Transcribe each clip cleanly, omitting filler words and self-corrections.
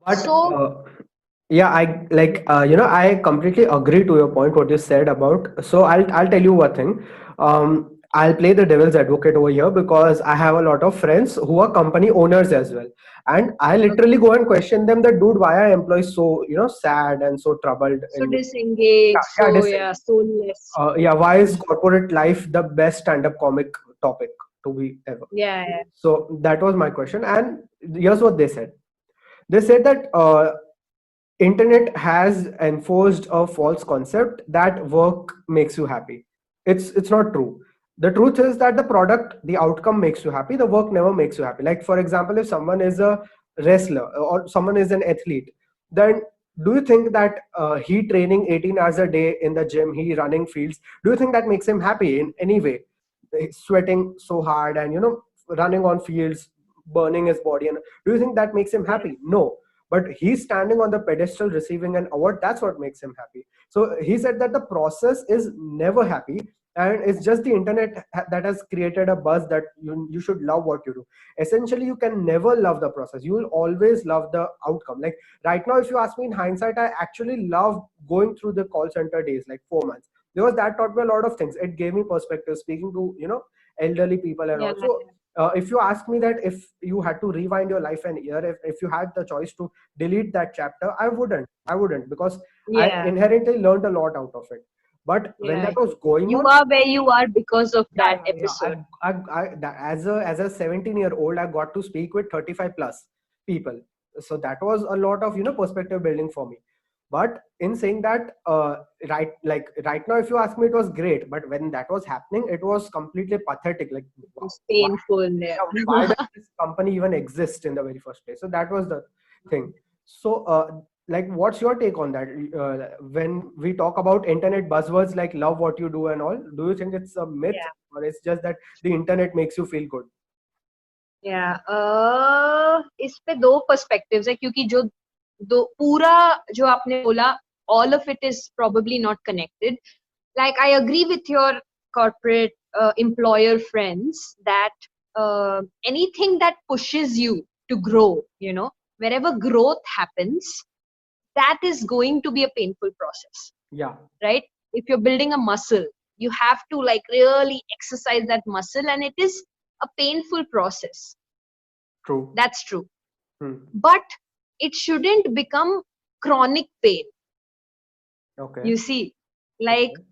But So yeah, I like I completely agree to your point what you said about. So I'll tell you one thing. I'll play the devil's advocate over here because I have a lot of friends who are company owners as well, and I literally go and question them that, dude, why are employees so sad and so troubled so in disengaged, yeah, so yeah, soulless. yeah, why is corporate life the best stand-up comic topic to be ever? Yeah, yeah, So that was my question, and here's what they said. They said that internet has enforced a false concept that work makes you happy. It's not true. The truth is that the product, the outcome makes you happy. The work never makes you happy. Like for example, if someone is a wrestler or someone is an athlete, then do you think that he training 18 hours a day in the gym, he running fields, do you think that makes him happy in any way? He's sweating so hard and running on fields, burning his body, and do you think that makes him yeah, happy? No. But he's standing on the pedestal receiving an award. That's what makes him happy. So he said that the process is never happy, and it's just the internet that has created a buzz that you should love what you do. Essentially, you can never love the process. You will always love the outcome. Like right now, if you ask me in hindsight, I actually love going through the call center days, like 4 months, because that taught me a lot of things. It gave me perspective, speaking to elderly people and yeah, also if you ask me that if you had to rewind your life an year, if you had the choice to delete that chapter, I wouldn't, because I yeah, inherently learned a lot out of it. But when yeah. that was going You on, are where you are because of yeah, that yeah, episode. as a 17-year-old, I got to speak with 35 plus people. So that was a lot of perspective building for me. But in saying that, right now, if you ask me, it was great. But when that was happening, it was completely pathetic. Like, wow, It's painful. Yeah. yeah, why does this company even exist in the very first place? So that was the thing. So like, what's your take on that? When we talk about internet buzzwords like love what you do and all, do you think it's a myth, Yeah, or it's just that the internet makes you feel good? yeah. इस पे दो perspectives है क्योंकि जो दो पूरा जो आपने बोला all of it is probably not connected. Like I agree with your corporate employer friends that anything that pushes you to grow, wherever growth happens, that is going to be a painful process, Yeah, right? If you're building a muscle, you have to like really exercise that muscle, and it is a painful process. true. That's true. Hmm. But it shouldn't become chronic pain. Okay. You see, like Okay.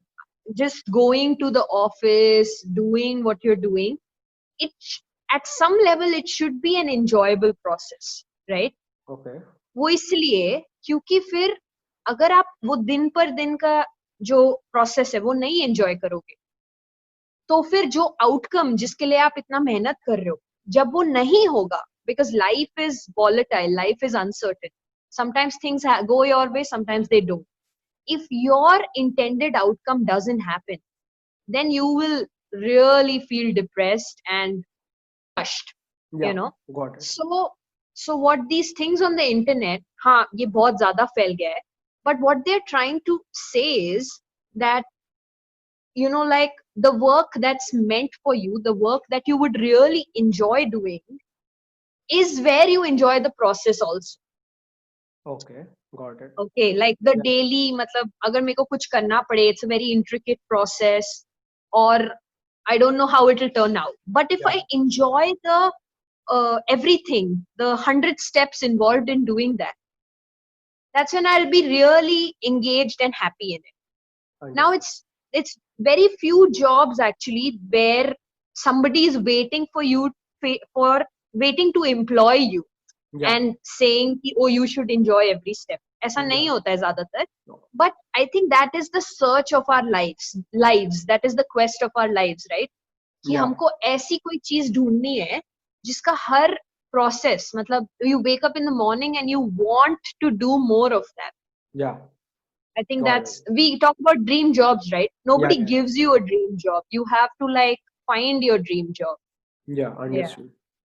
just going to the office, doing what you're doing, it at some level it should be an enjoyable process, right? Okay. वो इसलिए क्योंकि फिर अगर आप वो दिन पर दिन का जो प्रोसेस है वो नहीं एंजॉय करोगे, तो फिर जो आउटकम जिसके लिए आप इतना मेहनत कर रहे हो, जब वो नहीं होगा, because life is volatile, life is uncertain, sometimes things go your way, sometimes they don't. If your intended outcome doesn't happen, then you will really feel depressed and crushed, you Yeah, know. got it. So what these things on the internet, हाँ ये बहुत ज्यादा फैल गया है, but what they're trying to say is that, like the work that's meant for you, the work that you would really enjoy doing, is where you enjoy the process also. Okay, got it. Okay, like the Yeah. daily, मतलब अगर मेरे को कुछ करना पड़े, it's a very intricate process, or I don't know how it will turn out, but if Yeah. I enjoy the everything, the 100 steps involved in doing that, that's when I'll be really engaged and happy in it. Now Understood. it's very few jobs actually where somebody is waiting for you, for waiting to employ you Yeah. and saying कि, oh, you should enjoy every step. ऐसा Yeah. नहीं होता है ज्यादातर. No. But I think that is the search of our lives, that is the quest of our lives, right? कि Yeah. हमको ऐसी कोई चीज ढूंढनी है जिसका हर process, मतलब you wake up in the morning and you want to do more of that. Yeah. I think Got it. that's, we talk about dream jobs, right? Yeah. Nobody Yeah. gives you a dream job. You have to like find your dream job. Yeah. Yeah. Understood.